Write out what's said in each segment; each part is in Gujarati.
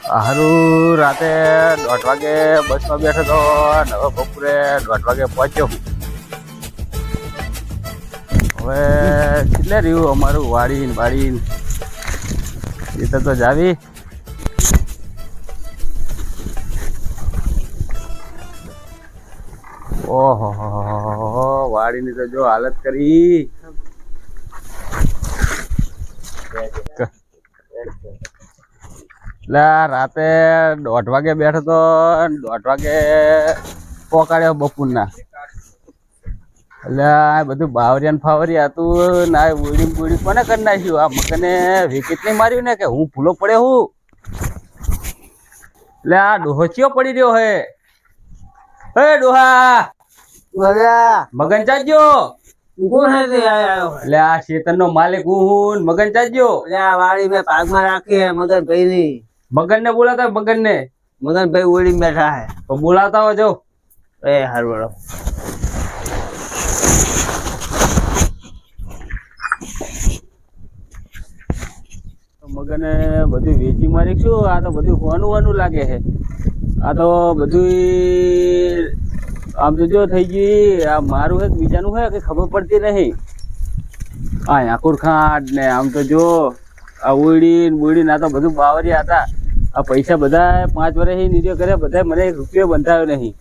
હારું રાતે 1:30 વાગે બસમાં બેઠો તો હવે બપોરે 1:30 વાગે પહોંચ્યો. હવે કેટલે રહ્યું અમારું વાડીન એ તો જાવી. ઓહો વાડીની તો જો હાલત કરી. એટલે રાતે 1:30 વાગે બેઠો તો 1:30 વાગે પોકાડ્યો બપોરના. એટલે આ બધું બાવરિયા ફાવરિયા હતું ને આ ઉડી કોને કરી નાખ્યું. આ મગને વિકેટ નહીં માર્યું ને કે હું ભૂલો પડ્યો હું. એટલે આ ડોહચિયો પડી રહ્યો હે. ડોહા મગન ચાજો. એટલે આ શેતન નો માલિક હું મગન ચાજો. વાડી મેં પાકમાં રાખી હે મગન ભાઈ ની. મગન ને બોલાતા મગન ને. મગન ભાઈ ઓળી બેઠા હે તો બોલાતા હો જો. હારું મગને બધું વેચી મારી શું. આ તો બધું હોવાનું લાગે છે. આ તો બધું આમ તો જો થઈ ગઈ. આ મારું હે બીજાનું હે કે ખબર પડતી નહીં. આ આકુર ખાંડ ને આમ તો જો આ ઉડી ના તો બધું બાવરિયા હતા. આ પૈસા બધા 5 વર્ષ નીચે કર્યા બધા મને ₹1 બંધાયો નહીં.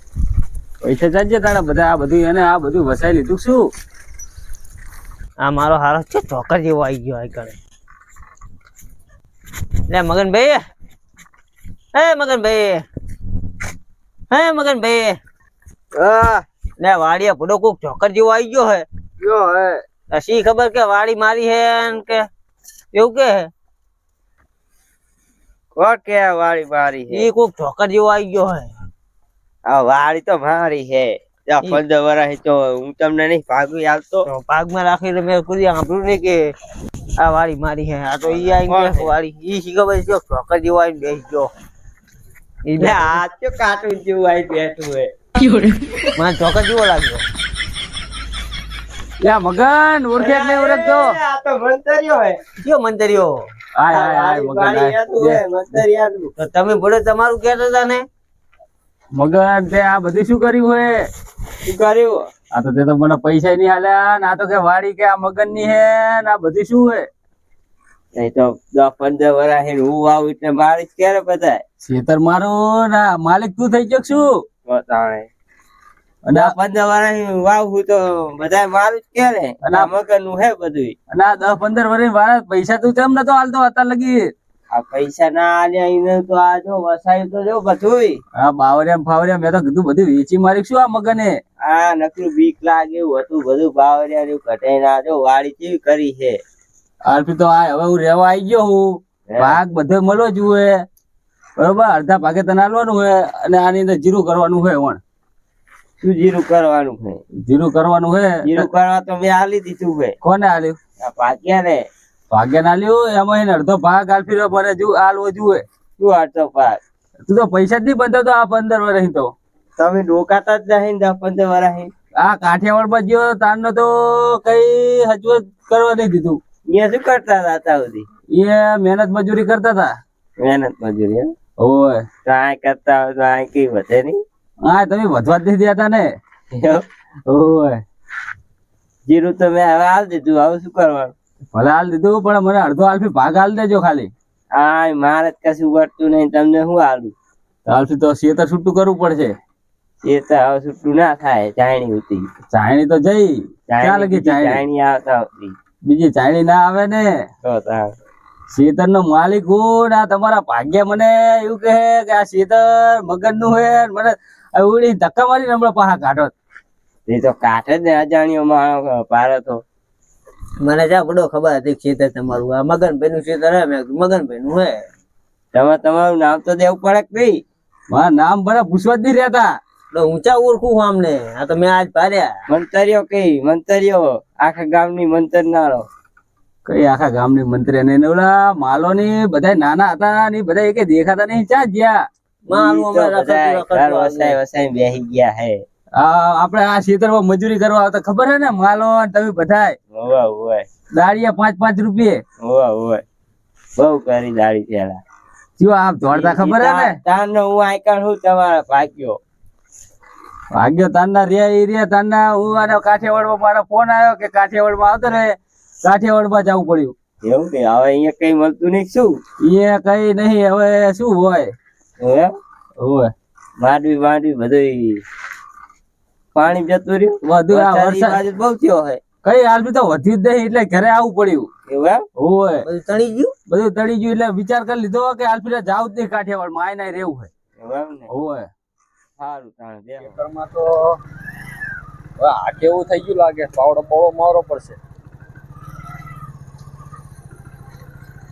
પૈસા ચાલજે તારા બધા. આ બધું એને આ બધું વસાઈ લીધું શું. આ મારો હારો છે ચોકર જેવો આવી ગયો આ કરે. લે મગનભાઈ, મગનભાઈ લે વાડીએ પડો કોક ચોકર જેવો આવી ગયો હે. શી ખબર કે વાડી મારી હે કે એવું કે વાડી મારી હે. એ કોક ચોકર જેવો આવી ગયો હે. આ વાડી તો મારી હે. 15 વર્ષ તો હું તમને નહીં ભાગવી આવતો. ભાગમાં રાખીને મેં કોઈ સાંભળ્યું નહીં કે આ વાડી મારી હે. આ તો ઈ આઈ વાડી ઈ શી ખબર છે ચોકર જેવો આવીને બેસી ગયો. એટલે આ તો કાર્ટૂન જેવું આવી બેઠું હે. મને ચોકર જેવો લાગ્યો. યા મગન ઓળખે નહીં ઓળખતો. આ તો મંતરિયો હે. કયો મંતરિયો? આય મગન મંતરિયાનું. તો તમે બોલો તમારું કહેતા હતા ને. મગન તે આ બધું શું કર્યું હે? શું કર્યું? આ તો તે તો મને પૈસા નહીં હાલ્યા ને. આ તો કે વાડી કે આ મગન ની હે ને આ બધું શું હે? નહીં તો 10-15 વર્ષ હું આવું એટલે મારી ક્યારે બધાય ખેતર મારું ને માલિક તું થઈ ગયો શું? બતાવે. અને 15 વર્ષ વાવું તો બધા મારું જ ક્યારે. અને આ મગન નું હે બધું. અને આ 10-15 વર્ષ વાળા પૈસા તું કેમ નતો હાલતો અત્યાર લગી? આ પૈસા ના આલ્યા એને તો આ જો વસાયું તો જો બધું. હા બાવરિયા ફાવરિયા મેં તો કીધું બધું વેચી મારી શું આ મગને. આ નકરું બીક લાગે એવું હતું બધું બાવરિયા ઘટે ના જો વાડી કેવી કરી છે. આરપી તો આ હવે હું રેવા આવી ગયો હું. ભાગ બધો મળવો જોઈએ બરોબર. અડધા ભાગે તને હાલવાનું હોય અને આની અંદર જીરું કરવાનું હોય. વણ શું જીરું કરવાનું છે? જીરું કરવાનું હોય. જીરું કરવા તો મેં હાલી દીધું છે. કોને હાલ્યું? ભાગ્યા ને. ભાગ્ય ના લ્યું એમાં એને અડધો ભાગ આલફી મને હાલવો જોઈએ. શું અડધો ભાગ? તું તો પૈસા જ નહીં બંધાતો આ 15 વર્ષ તો. તમે ડોકાતા જ નહીં 10-15 વર્ષ. આ કાઠિયાવાડ માં ગયો તારનો તો કઈ હજુ કરવા નહીં દીધું. અહીંયા શું કરતા હતા અત્યાર સુધી? એ મહેનત મજૂરી કરતા હતા. મહેનત મજૂરી? ઓય કાંઈ કરતા હોય તો આ કઈ વધે નહીં. હા તમે વધવા જ નહીં દેતા ને. ઓય જીરું તો મેં હવે હાલ દીધું. હવે શું કરવાનું? ભલે હાલ દીધું પણ મને અડધો આલ્ફી ભાગ હાલ દેજો ખાલી. હા મારે જ કશું વર્તું નહીં. તમને શું હાલું? આલ્ફી તો શેતર છૂટું કરવું પડશે. એ તો હવે છૂટું ના થાય. ચાયણી ઉતી ચાયણી તો જઈ ક્યાં લગી ચાયણી આવતા હતી. બીજી ચાયણી ના આવે ને. શેતર નો માલિક હું ને તમારા ભાગ્ય મને એવું કહે કે આ શેતર મગન નું હે. મને ઉડી ધક્કા મારી હમણાં પાછા કાઢો. એ તો કાઢે જ ને અજાણ્યો માણસ પારે તો. મને જા બડો ખબર હતી ખેતર તમારું. આ મગનભાઈ નું ખેતર હે. મેં મગનભાઈ નું હે. તમારું નામ તો દેવું પડે કે નહીં? મારા નામ બધા પૂછવા જ નહીં રહેતા. ઊંચા ઓળખું આમને. આ તો મેં આજ પાર્યા. મંતરીઓ કઈ મંતરીઓ આખા ગામની મંતર નારો. કઈ આખા ગામની મંત્રી ને ઓલા માલો ની બધા નાના હતા ને બધા એક દેખાતા નહીં. ચા જ્યાં વસાઈ બેસી ગયા હે. આપડે આ ખેતરમાં મજૂરી કરવા આવતા ખબર હે ને માલો તમે બધાય દાળિયા 5-5 રૂપિયે બહુ કરી દાડી પેલા શું આમ જોડતા ખબર હે ને તારનો હું આઈકણ હું તમારા ભાગ્યો ભાગ્ય તારના રે તારના હું આને કાઠિયાવાડમાં મારો ફોન આવ્યો કે કાઠિયાવાડમાં આવતો રે કાઠિયાવાડમાં જવું પડ્યું. એવું કે હવે અહીંયા કઈ મળતું નહીં શું એ કઈ નહીં હવે શું હોય હે હોય માંડવી બધું પાણી જતું રહ્યું વધુ આ વરસાદની વરસાદ બાજુ બહુ થયો હે કઈ હાલ બી તો વધ્યું જ નહીં એટલે ઘરે આવવું પડ્યું. એવું એમ હોય બધું તણી ગયું. બધું તળી ગયું એટલે વિચાર કરી લીધો કે હાલ પીલા જાવ જ નહીં કાઠિયાવાડમાં આય ના રહેવું હોય. એવું એમ ને હોય સારું તાણ બે ખેતરમાં તો હવે આ કેવું થઈ ગયું લાગે પાવડો પાવડો મારો પડશે.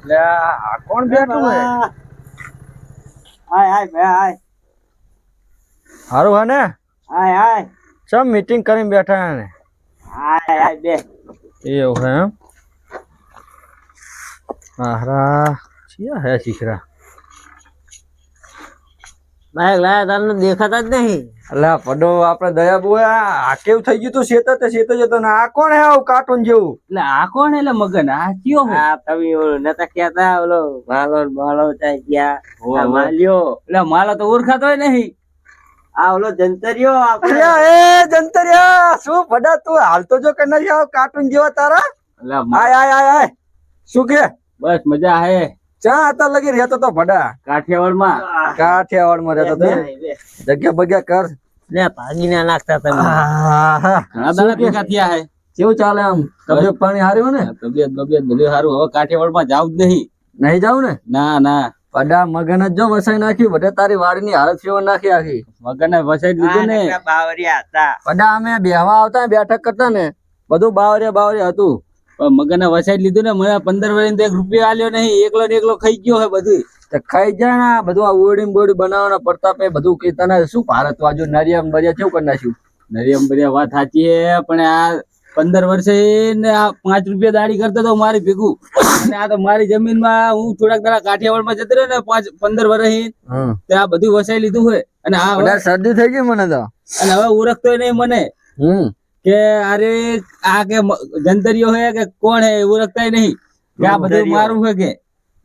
એટલે આ કોણ બેઠું હે? હાય ભાઈ હાય હારું હે ને હાય હાય ચમ મીટિંગ કરીને બેઠા હે ને હાય હાય બે એવું હે એમ હારા ચિયા હે શીખરા બાઈક લાયા તારને દેખાતા જ નહીં. અલા પડો આપણે દયા બુ આ કેવું થઈ ગયું તું શેતો જતો ને આ કોણ હે આવું કાર્ટૂન જેવું એટલે આ કોણ એટલે મગન આ કયો હે? આ તમે ઓલો નતા કહેતા ઓલો માલો ચાઈ ગયા હોવે, આ હોવે. માલ્યો એટલે માલા તો ઓળખાતો નહીં. આ ઓલો જંતરિયો આપણે અલ્યા એ જંતરિયા શું પડા તું હાલતો જો કે નહીં આવ કાર્ટૂન જેવા તારા એટલે આય શું કે બસ મજા હે ચા હતા લગી રહેતો તો ભડા કાઠિયાવાડમાં. કાઠિયાવાડમાં રહેતો તો જગ્યા બગ્યા કર લે ભાગી ના નાખતા તમે. આહા. ઘણા દાડા ભેગા થયા હે. કેવું ચાલે આમ તબિયત પાણી હાર્યું ને તબિયત બધું સારું. હવે કાઠિયાવાડમાં જાવું જ નહીં. નહીં જાવ ને ના ના પડા મગન જ જો વસાઈ નાખ્યું બધે તારી વાડીની હાલત ફેવર નાખી આખી મગનને વસાઈ દીધું ને. આ બાવરિયા હતા પડા અમે બેહવા આવતા બેઠક કરતા ને બધું બાવરિયા હતું પણ મગનને વસાઈ લીધું ને. મને 15 વર્ષ એક રૂપિયો આલ્યો નહીં. એકલો ને એકલો ખાઈ ગયો હે બધું. તે ખાઈ જાય ને આ બધું આ ઓરડી બોરડી બનાવવાના પડતા બધું કે તને શું ભારત વાજુ નરિયા બરિયા કેવું કરી નાખ્યું નરિયમ બરિયા વાત સાચી હે પણ આ 15 વર્ષે ને આ 5 રૂપિયા દાડી કરતો તો મારી ભેગું. અને આ તો મારી જમીનમાં હું થોડાક દાડા કાઠિયાવાડમાં જતો રહ્યો ને 15 વર્ષ તે આ બધું વસાઈ લીધું હોય. અને આ હવે- શરદી થઈ ગઈ મને તો અને હવે ઓળખતો નહીં મને કે અરે આ કે જંતરીઓ હે કે કોણ હે ઓળખતા નહીં કે આ બધું જંતરીઓ. મારું હે કે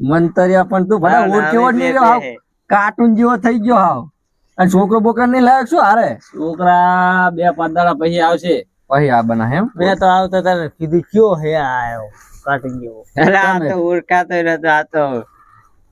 મંતરિયા પણ તું ભલા ઓળખ્યો જ નહીં રહ્યો હાવ કાર્ટૂન જેવો થઈ ગયો હાવ અને છોકરો બોકરા નહીં લાયક શું હારે છોકરા 2-5 દાડા પછી આવશે. પછી આ બના એમ મેં તો આવતા તારે કીધું કયો હે આ આવ્યો કાઢી ગયો. અરે આ તો ઓળખાતો નતો આ તો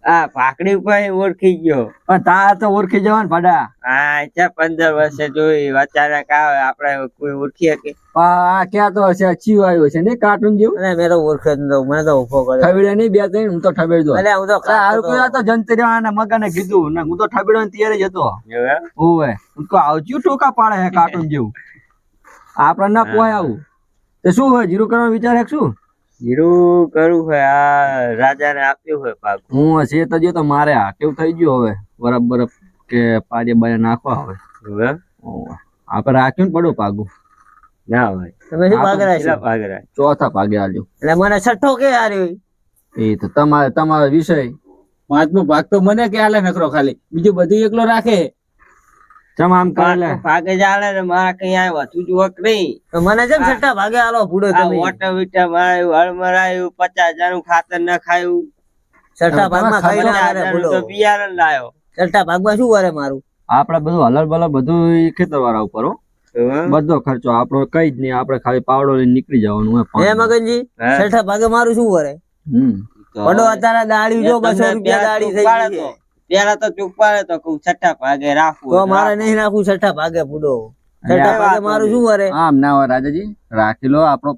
આ ભાકડી ઉપર ઓળખી ગયો પણ તાર તો ઓળખી જવાનું ભડા હા છે 15 વર્ષે જોઈ અચાનક આવે આપણે કોઈ ઓળખી શકે આ ક્યાં તો હશે ચીવ આવ્યો છે ને કાર્ટૂન જેવું અને મેં તો ઓળખ્યો જ નતો. મને તો ઉભો કર્યો. ઠબેડે નહીં બે ત્રણ હું તો ઠબેડ દો અલ્યા હું તો હારું ખાતો કોઈ આ તો જંતરિયા અને મગને કીધું ને હું તો ઠબેડવાની તૈયારી જ હતો એવું એમ? ઓવે હું તો આવજ્યું ટોકા પાડે હે કાર્ટૂન જેવું આપડે ના પોય આવું તે શું હોય જીરું કરવાનો વિચાર હે કે શું જીરું કરવું હોય આ રાજાને આપ્યું હોય પાક હું છે તો જો તો મારે આ કેવું થઈ ગયું હવે બરફ કે પાડે બારે નાખવા હવે એવું એમ? ઓવે. આપણે રાખ્યું ને પડો પાગું ના હોય તમે શું ભાગ કેટલા રાખ્યો? ભાગ રાખ ચોથા પાગે આલ્યો એટલે મને છઠ્ઠો કે હાર્યો એ તો તમારો વિષય 5મો ભાગ તો મને કે આલે નકરો ખાલી. બીજું બધું એકલો રાખે. ચમ આમ કરે લે ભાગે ચાલે ને મારા કઈ આ વધુ જોક નહીં તો મને જેમ છઠ્ઠા ભાગે આલો ભૂડો આ તમે. વોટર વીટર માર્યું હળ મરાયું 50,000 નું ખાતર ન ખાયું છઠ્ઠા ભાગમાં ખાઈ ના હારે 50,000 નું ભૂડો. તો બિયારણ લાયો છઠ્ઠા ભાગમાં શું કરે મારું? આપડે બધું હલર બલર બધું ઈ ખેતર વાળા ઉપર હો એવું એમ? બધો ખર્ચો આપણો કઈ જ નહીં આપણે ખાલી પાવડો લઈને નીકળી જવાનું હોય હે પાણી. મગનજી હે? છઠ્ઠા ભાગે મારું શું કરે? તો પડો અત્યારે દાડી જો મેં 200 તમને રૂપિયા દાડી થઈ પેલા ગઈ છે. પેલા તો ચૂકવાડે તો કહું છઠ્ઠા ભાગે રાખવું તો મારે નહીં નાખવું છઠ્ઠા ભાગે ભૂડો. છઠ્ઠા ભાગે મારું શું કરે? આમ ના હોય રાજાજી રાખી લો આપણો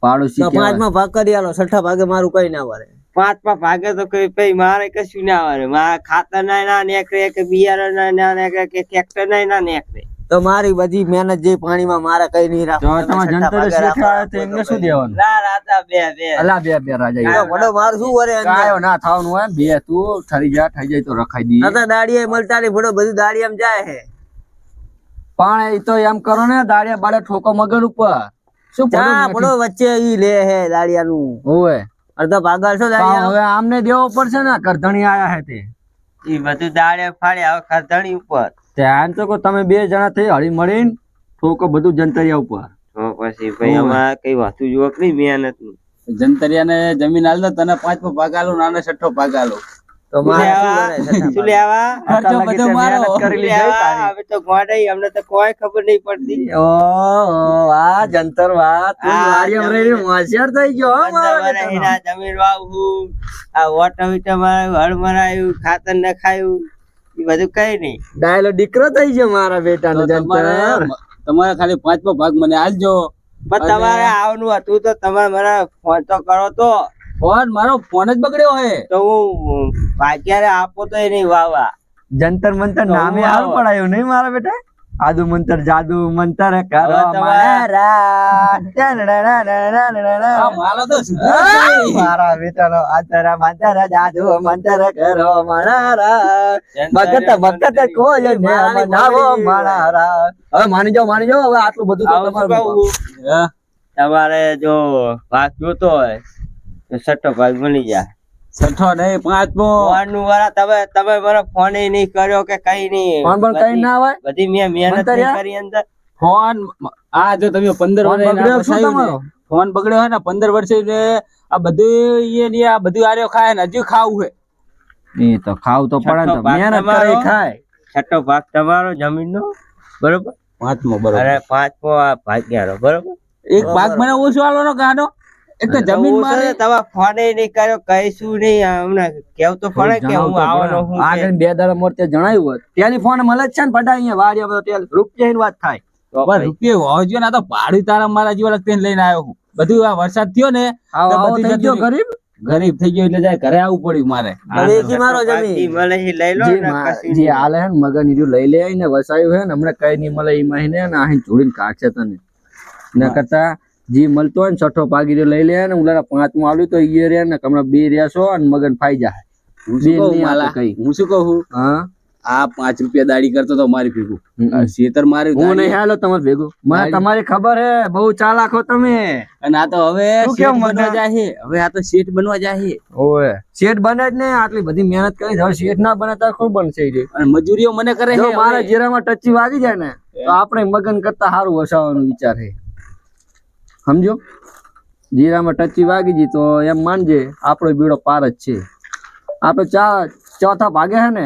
પાડોશી તો કહેવાય. 5માં ભાગ કરી આલો. છઠ્ઠા ભાગે મારું કઈ ના વરે. 5માં ભાગે તો કઈ ભાઈ મારે કશું ના આવે મારે ખાતર ના નીકળે કે બિયારણ ના નીકળે કે ટ્રેક્ટર ના નીકળે તો મારી બધી મહેનત જે પાણીમાં મારે કઈ નહીં તો રાખવું. તમે તમારે છઠ્ઠા જંતર ભાગે શીખ્યા તો એમને રાખો. શું દેવાનું ના રાતા બે અલા બે રાજા તો પડો મારું શું વરે અંદર? કાયો ના થવાનું હોય બે તું ઠરી જા થઈ જાય તો રખાઈ દી નતા દાડીએ મળતા નહીં ભૂડો બધું દાડીએ જાય છે. પણ એ તો એમ કરો ને દાડિયા બાડે ઠોકો મગર ઉપર શું ચા પડ્યું પડો વચ્ચે ઈ લે હે દાડિયાનું હોવે અડધો ભાગ આલશો પણ દાડિયાનો. હવે આમને દેવો પડશે ને કરધણી આયા હે તે એ બધું દાડે ફાડે હવે ખરધણી ઉપર ધ્યાન તો કહો તમે બે જણા થઈ હળી મળીને ઠોકો બધું જંતરિયા ઉપર તો પછી ભાઈ હોવે. અમારે કઈ વાતું જોક નહીં મહેનત નું જંતરિયાને જમીન આલ દો તને 5મો ભાગ આલું નાને 6ઠ્ઠો ભાગ આલું. તો શું મારે લેવા? શું લેવા? ખર્ચો આટલા બધો લગી તે મારો. મહેનત કરેલી શું છે લેવા? તારી. હવે તો ગોડાઈ, અમને તો કોઈ ખબર નહીં પડતી. વાહ જંતર વાહ તું આ વાડીમાં જમીન. રહીને હોશિયાર થઈ ગયો હો મારા અંદર બેટાનો. હીરા જમીન વાવવું, આ વોટર વીટર મારાયું, હળ મરાયું, ખાતર નખાયું, એ બધું કઈ નહીં. ડાયલો દીકરો થઈ ગયો મારા બેટાનો તો જંતર. તમારે ખાલી 5મો ભાગ મને આલજો. પણ અને- તમારે આવવાનું હતું તો તમારે મને ફોન તો કરો તો મારો ફોન જ બગડ્યો હે. તો હું ભાગ્યારે આપો તો એ નહીં વાવા. જંતર મંતર તો નામે હું હારું આવો. પડાયું નહીં મારા બેટા. આદુ મંતર જાદુ મંતર કરો હવે તમારે- મારા. આ મારો તો સુધરો જ નહીં. મારા બેટાનો અંતર મંતર જાદુ મંતર કરો મારા. ભગત ભગત કોઈ ને મનાવો મારા. હવે માની જાઓ હવે આટલું બધું તો આવું શું તમારું કહું? હા. તમારે જો ભાગ જોતો હોય તો છઠ્ઠો ભાગ મળી જાય. 6 નહીં 5મો. ફોનનું વાળા તમે મને ફોન નહીં કર્યો કે કઈ નહીં. ફોન પણ કઈ ના હોય. બધી મેં મહેનત મંતર્યા? નહીં કરી અંદર. ફોન આ જો તમે 15 ફોન વર્ષ બગડ્યો શું તમારો? ફોન બગડ્યો હોય ને 15 વર્ષે ને આ બધું ઈ ને આ બધું આર્યો ખાય ને હજુ ખાવું હે. એ તો ખાવ તો પડે ને તો. છઠ્ઠો ભાગ મહેનત તમારો. કરે ખાય. છઠ્ઠો ભાગ તમારો જમીનનો, બરોબર? 5મો બરોબર. અને 5મો આ ભાગ્યાનો, બરોબર? એક ભાગ મને ઓછો આલવાનો ગાનો. એક તો જમીન હું મારે. છે ને તમે ફોન નહીં કર્યો, કહીશું નહીં. હમણાં કેવું તો પડે કે હું આવવાનો હું કે. આગળ 2 દાડા મોર તે જણાવ્યું હોત. ટેલિફોન મળે જ છે ને પડા અહીંયા વાડીમાં તો રૂપિયાની વાત થાય. તો બસ પછી. રૂપિયો હોજો ને આ તો ભાડું તારા મારા જેવા લગતે લઈને આવ્યો હું. બધું આ વરસાદ થયો ને આવો તો આવો બધી થઈ ગયો જતું ગરીબ. ગરીબ થઈ ગયો એટલે જાય ઘરે આવવું પડ્યું મારે. દેખી મારો છઠ્ઠો જમીન. ભાગ મળે એ લઈ લો જે ને મા- કશું જે નહીં. હાલે હે ને મગન ઈર્યું લઈ લે ને વસાયું હે ને હમણાં કઈ નહીં મળે એ મહિને ને અહીં જોડીને કાઢશે તને. એના કરતા જે મળતો હોય ને છઠ્ઠો ભાગ ઈર્યો લઈ લે ને ઉલારા 5મું આવ્યું તો ઈ રે ને હમણાં 2 રહ્યા છો અને મગન ફાઈ જાય. હું શું બેન કહું નહીં માલા? આપે કઈ. હું શું કહું હા આ 5 રૂપિયા દાડી કરતો તો મારી ભેગું. આ શેતર માર્યું હું દાડી. નહીં હાલો તમારે ભેગું. મને દાડી. તમારી ખબર હે બહુ ચાલાકો તમે. અને આ તો હવે શું શેઠ કેવું બનવા મગન? જાય છે. હવે આ તો શેઠ બનવા જાય છે. ઓય શેઠ બને જ ને આટલી બધી મહેનત કરી હવે શેઠ ના બને તો ખૂબ બનશે ઈ રે. અને મજૂરીઓ મને કરે જો છે મારા હવે. જીરામાં ટચી વાગી જાય ને તો આપણે મગન કરતા સારું વસાવવાનો વિચાર છે. સમજો જીરામાં ટચી વાગી ગઈ તો એમ માનજે આપણો બીડો પાર જ છે. આપણે ચોથા ભાગે હે ને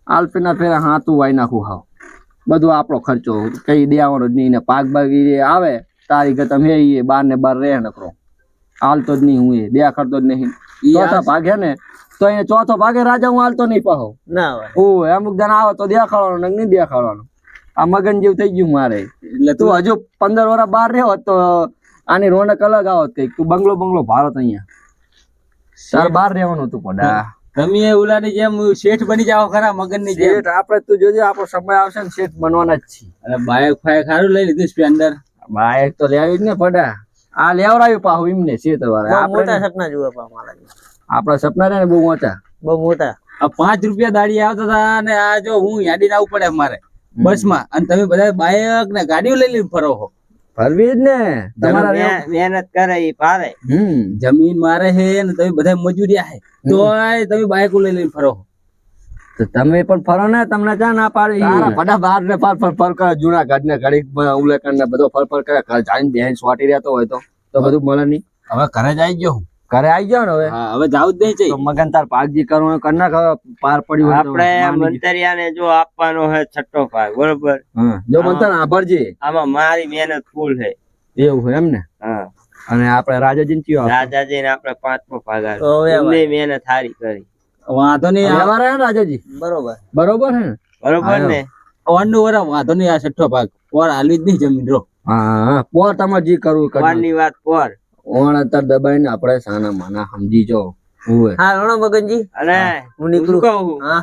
આલ્ફીના ફેરા હાથું વાઈ નાખું હાવ. બધું આપણો ખર્ચો કઈ દેવાનો જ નહીં ને પાક બાગી આવે તારી કે તમે એ 12 ને 12 રહે નકરો હાલતો જ નહીં. હું એ દયા કરતો જ નહીં. ઈ ચોથા ભાગે ને તો અહીંયા ચોથો ભાગે રાજા હું હાલતો નહીં પાહો. ના હોય. ઓ અમુક જણ આવે તો દેખાડવાનો નહીં દેખાડવાનો. આ મગન જેવું થઈ ગયું મારે. એટલે તું હજુ 15 વર્ષ બહાર રહ્યો હોત તો આની રોનક અલગ આવત કઈક. તું બંગલો ભારત અહીંયા તાર બહાર રહેવાનું હતું પડા. તમે ઉલાની જેમ શેઠ બની જાઓ ખરા મગનની જેમ. શેઠ આપણે તું જોજે આપણો સમય આવશે ને શેઠ બનવાના જ છીએ. અને બાઇક ફાઈક સારું લઈ લીધું સ્પ્લેન્ડર. બાઈક તો લેવી જ ને પડા. આ લેવરાયું પાહુ એમને શેઠ વાળા. બહુ મોટા આપણે સપના જુએ પા મારા. આપણા સપના રહ્યા ને બહુ ઊંચા. બહુ મોટા. આ 5 રૂપિયા દાડી આવતા હતા અને આ જો હું યાદીને આવવું પડે મારે બસમાં. અને તમે બધા બાઇક ને ગાડીઓ લઈ લઈને ફરો છો. ફરવી જ ને તમારા મહેનત કરે એ પારે. જમીન મારે છે ને તમે બધા મજૂરિયા છે તોય તમે બાઇકો લઈ લઈને ફરો છો. તો તમે પણ ફરો ને તમને ક્યાં ના પાડી. ફટા બહાર ને ફર કરે જુનાગઢ ને ઘડીક ઉલ્લેખન ને બધો ફર કરે ઘર જઈને બેન સ્વાટી રહેતો હોય તો બધું મળે નહીં. હવે ઘરે જ આવી ગયો હું. ઘરે આવી ગયો ને હવે હા હવે જાવું જ નહીં તો चाहिए. મગન તાર પાકજી કરવાનું કર નાખ. હવે પાર પડ્યું હોય તો આપણે માની જા. મંતરિયાને જો આપવાનો છે છઠ્ઠો ભાગ, બરોબર? હા. જો મંતર આભારજી આમાં મારી મહેનત ફૂલ છે. એવું હોય એમ ને. હા, અને આપણે રાજાજી ચિયો રાજાજીને આપણે 5મો ભાગ તો આપ્યો. હવે એમને મહેનત સારી કરી, વાંધો નહીં. આ વ્યવહાર હે ને રાજાજી બરોબર. બરોબર હે ને. બરોબર ને? ઓનનું વરા વાંધો નહીં. આ 6ઠ્ઠો ભાગ ઓર હાલવી જ નહીં જમીન રો. હા પોર તમારે જે કરવું કરી વારની વાત પર. ઓણ અત્યારે દબાઈને આપણે સાના માના સમજી જો હોય. હા રણો મગનજી. અને હું નીકળું. શું કહું? હા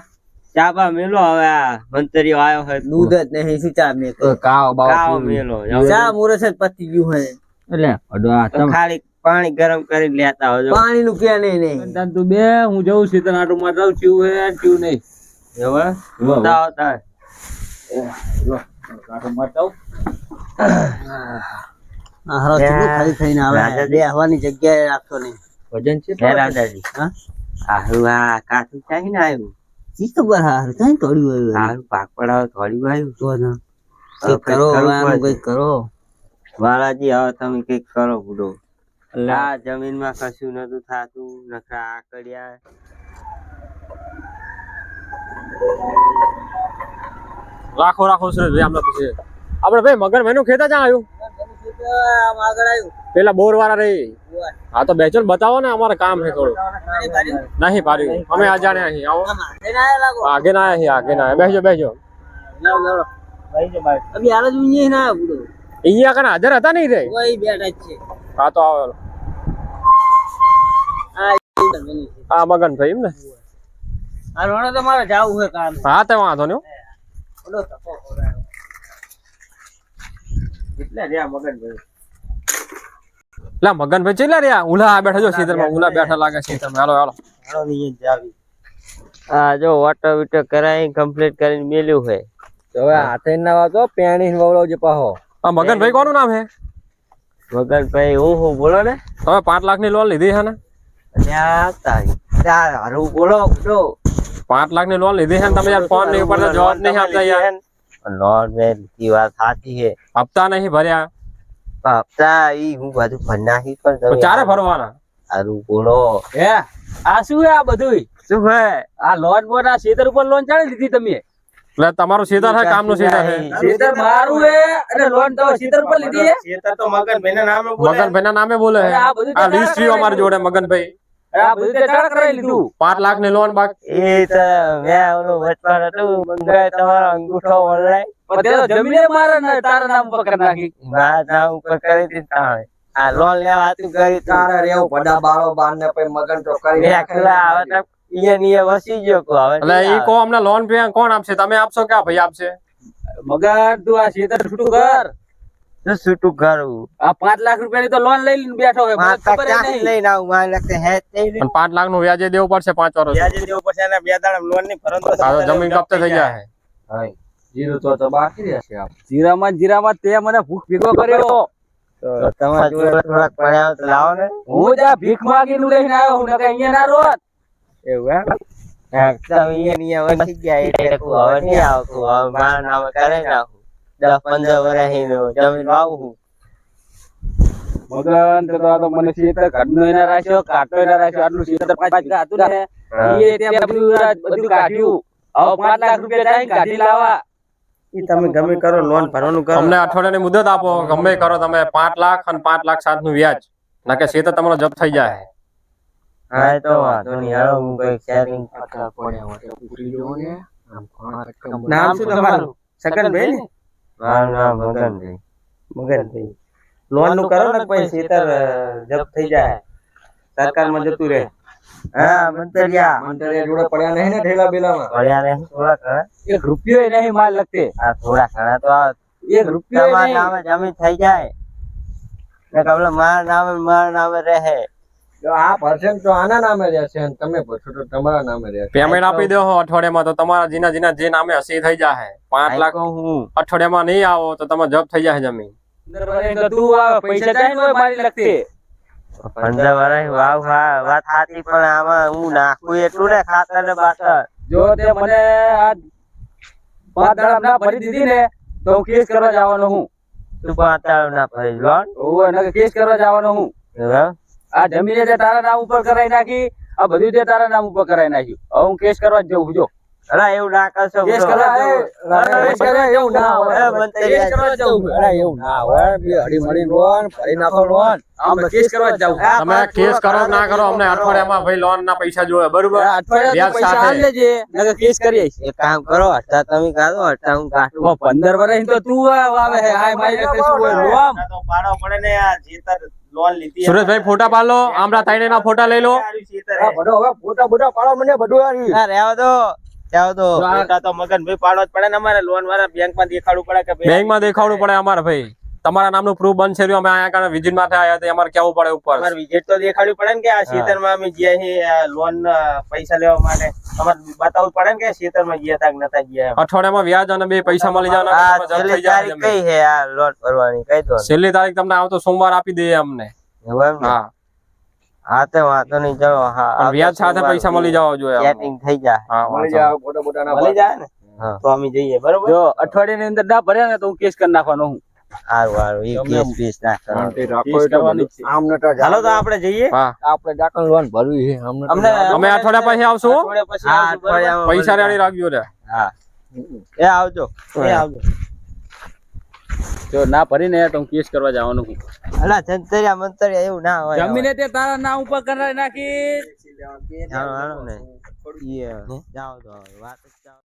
ચાબા મેલો હવે આ મંતરીઓ આવ્યો હોય તો. દૂધ જ નહીં શું ચા મેં તો કાવ બાવ કાવ પીવું. મેલો. ચા મુરસ જ પતી ગયું હોય. એટલે અડવા તો ખાલી પાણી ગરમ કરી લેતા હોજો. પાણી નું કે નહીં. તાન તું બે હું જઉં છું તને આટું માં રહું છું હે છું નહીં. હવે હોતા હોતા. આટું માં જાઉં. હારો ચૂલો ખાલી થઈને આવે. રાજાજી. બે હવાની જગ્યાએ રાખતો નહીં. વજન છે હે રાજાજી, હા હારું આ કાઠું ચાહીને આવ્યું. ઈ ખબર હારું થાય ને તોડ્યું આવ્યું. હારું પાક પડાવ થોડી આવ્યું. તો ના હવે કંઈક કરો કંઈક કરવું હવે આનું પડશે. કંઈક કરો. વાલાજી હવે તમે કઈક કરો બુડો. આ જમીનમાં કશું નતું થાતું, નકરા આકડિયા રાખો રાખો સુરેશભાઈ આમને પછી આપણે ભાઈ મગનભાઈ નું ખેતર ક્યાં આવ્યું આમ આગળ આવ્યું પેલા બોર વાળા રહી હા તો બેચો બતાવો ને અમારે કામ છે થોડું નહીં પાડ્યું અમે આ જાણે અહીં આવો આગે ના આયા બેસજો બેસજો અભી હાલ જ ઊંઘી ના આવ્યો બુડો અહીંયા કને હાજર હતા નહીં રે કોઈ બેઠા જ છે હા તો આવો આ મગનભાઈ એમ ને આ રોણે તો મારે જાવું છે કામ હા તો વાંધો નહીં ઓલો તપો ખોરાયો એટલે રહ્યા મગનભાઈ લા મગનભાઈ ચેલા રહ્યા ઉલા બેઠા જો સીધરમાં ઉલા બેઠા લાગે સીધરમાં હાલો હાલો હાલો નહીં જાવી આ જો વોટર વિટર કરાઈ કમ્પ્લીટ કરીને મેલ્યું છે તો હવે હાથે ના વાતો પેણી વવડાવજે પાહો આ મગનભાઈ કોનું નામ છે મગનભાઈ હું બોલો ને તમે 5 લાખની લોન લીધી છે ને ત્યાં તારી ત્યાં હારું બોલો તો 5 લાખની લોન લીધી છે ને તમે યાર ફોન નહીં ઉપર તો જવાબ નહીં આપતા યાર લોન મેં લીધી વાત સાચી છે હપ્તા નહીં ભર્યા હપ્તા ઈ હું બધું ભરી નાખી પણ તો ચારે ભરવાના હારું બોલો હે આ શું હે આ બધું શું છે આ લોન બોન આ ખેતર ઉપર લોન ચાલી લીધી તમે એટલે તમારું સીધા છે કામનું સીધા છે ખેતર મારું હે અને લોન તો ખેતર ઉપર લીધી હે ખેતર તો મગનભાઈના નામે મગનભાઈ ના નામે બોલે છે આ બધું આ લીસ્ટ રહ્યું અમારી જોડે મગનભાઈ આ બધું તે ચાલ કરાવી લીધું 5 લાખની લોન બાકી એ તો મેં ઓલું વચમાં હતું મંગાય તમારો અંગૂઠો ઓનલાઈન પણ તે તો જમીને મારા ને તારા નામ ઉપર કરી નાખી મારા નામ ઉપર કરી હતી તાણે આ લોન લેવા હતું કરી તારે રેવું પડા બાળો બાર ને પછી મગન તો કરી એકલા આવે તો વસી ગયો કો હવે એટલે ઈ કો અમને લોન પે કોણ આપશે તમે આપશો કે આ ભાઈ આપશે મગર તું આ ખેતર છૂટું કર તો છૂટું કરવું આ 5 લાખ રૂપિયાની તો લોન લઈ લઈને બેઠો હે મને ખબર જ નહીં લઈને આવું મારે લાગતે હે જ નહીં પણ 5 લાખ નું વ્યાજે દેવું પડશે 5 વર્ષ વ્યાજે દેવું પડશે અને બે દાડા લોન ની ભરણ તો આ તો જમીન કબતે થઈ જાય જીરો તો બાકી રહેશે આપ જીરામાં તે મને ભૂખ ભેગો કર્યો તમારા જોડે થોડાક પડ્યા તો લાવો ને હું જ આ ભીખ માંગીને લઈને આવ્યો હું નકર અહીંયા ના રોત એવું એમ અહીંયા વસી ગયા એટલે હવે નહીં આવતું હવે મારા નામે કરે નાખું 10-15 વર્ષ જમીન વાવું મગન તો આ તો મને ખેતર ઘરનો એના રાખ્યો કાટો એના રાખ્યો આટલું ખેતર 5 વીઘા હતું ને ઈ તે બધું કાઢ્યું હવે 5 લાખ રૂપિયા જાય કાઢી લાવા ઈ તમે ગમે કરો લોન ભરવાનું કરો અમને અઠવાડિયાની મુદત આપો ગમે કરો તમે 5 લાખ અને 5 લાખ 7 નું વ્યાજ ના કે સીધા તમારો જપ્ત થઈ જાય હા તો વાંધો નહીં હાલો હું કઈ શેરિંગ નામ શું તમારું સકનભાઈ ને મારું નામ મગનભાઈ લોન નું કરો ને પછી ખેતર જપ્ત થઈ જાય સરકારમાં જતું રહે હા મંતરિયા જોડે પડ્યા નહીં ને ઠેલા બેલામાં પડ્યા રહે થોડા ઘણા એક રૂપિયો એ નહીં માલ લગતે આ થોડા ઘણા તો આ એક રૂપિયો એ તમારા નહીં નામે જમીન થઈ જાય ને કબલે મારા નામે રહે જો આ પર્સન્ટ તો આના નામે રહેશે અને તમે ભરશો તો તમારા નામે રહેશે પેમેન્ટ આપી દો અઠવાડિયામાં તો તમારા જીના જે નામે હશે એ થઈ જાય 5 લાખ હું અઠવાડિયામાં નહીં આવો તો તમારે જપ્ત થઈ જાય જમીન તો તું આ પૈસા જાય ને મારી લગતે 15 વર્ષ વાવ હા વાત સાચી પણ આમાં હું નાખું એટલું ને ખાતર ને બાતર જો તે મને આ 5 દાડા ના ભરી દીધી ને તો હું કેસ કરવા જવાનો હું તું બાતર ના ભરી લોન ઓવે નકર કેસ કરવા જવાનો હું આ જમીને તે તારા નામ ઉપર કરાઈ નાખી આ બધું તે તારા નામ ઉપર કરાઈ નાખ્યું હવે હું કેસ કરવા જ જઉં જો અરે એવું ના કરશો કેસ કરવા કેસ કરવા એવું ના હોય કેસ કરવા જ જઉં અરે એવું ના હોય બે હળી મળી લોન ભરી નાખો લોન આમ કેસ કરવા જ જાઉં તમે કેસ કરો કે ના કરો અમને અઠવાડિયામાં ભાઈ લોન ના પૈસા જોઈએ બરોબર અઠવાડિયા વ્યાજ પૈસા આલ સાથે. લેજે નકર કેસ કરી આવીશ એક કામ કરો હટ્ટા તમે કાઢો હટ્ટા હું કાઢું 15 વર્ષ તો તું આવે હે આ મારી લગતે શું હોય રોમ તો પાડો પડે ને આ જેતર લોન લીધી સુરેશભાઈ ફોટા પાડ લો આમરા તાઈને ના ફોટા લઈ લો આ બધો હવે ફોટા બોટા પાડો મને બધું આવી રહેવા દો ફોટા તો મગનભાઈ પાડો જ પડે ને અમારે લોન વાળા બેંક માં દેખાડવું પડે કે બેંક માં દેખાડવું પડે અમારે ભાઈ તમારા નામનું પ્રૂફ બનશે રહ્યું અમે આયા કારણે વિઝિટ માટે આયા હતા અમારે કેવું પડે ઉપર અમારે વિઝિટ તો દેખાડવી પડે ને કે આ ખેતરમાં અમે ગયા છીએ લોન પૈસા લેવા માટે અમારે બતાવવું પડે ને કે ખેતરમાં ગયા તા કે નતા ગયા અઠવાડિયામાં વ્યાજ અને બે પૈસા મળી આ જવાના છેલ્લી તારીખ કઈ છે આ લોન ભરવાની કઈ દો છેલ્લી તારીખ તમને આવતો સોમવાર આપી દઈએ અમને એવું એમ ને? હા હા તો વાંધો નહીં ચલો હા પણ વ્યાજ સાથે પૈસા મળી જવા જોઈએ અમને. સેટિંગ થઈ જાય હા મળી વાંધો જાય ફોટા બોટા ના મળી જાય ને હા. તો અમે જઈએ બરોબર જો અઠવાડિયાની અંદર ના ભર્યા ને તો હું કેસ કરી નાખવાનો હું સારું સારું એ કેસ પીસ ના કરવાનો. કેસ કરવાની જ છે. આમ નતા હાલો તો આપણે જઈએ હા આપણે ડાકણ લોન ભરવી છે અમને અમે અઠવાડિયા પછી આવશું અઠવાડિયા પછી હા આવશું, બરોબર? પૈસા રેડી રાખજો રે હા એ આવજો જો ના ભરીને તો હું કેસ કરવા જવાનું છું. અલા જંતરિયા મંતરિયા એવું ના હોય જમીને તે તારા નામ ઉપર કરાવી નાખી. હાલો ને જાઓ તો હવે વાત જ જાઓ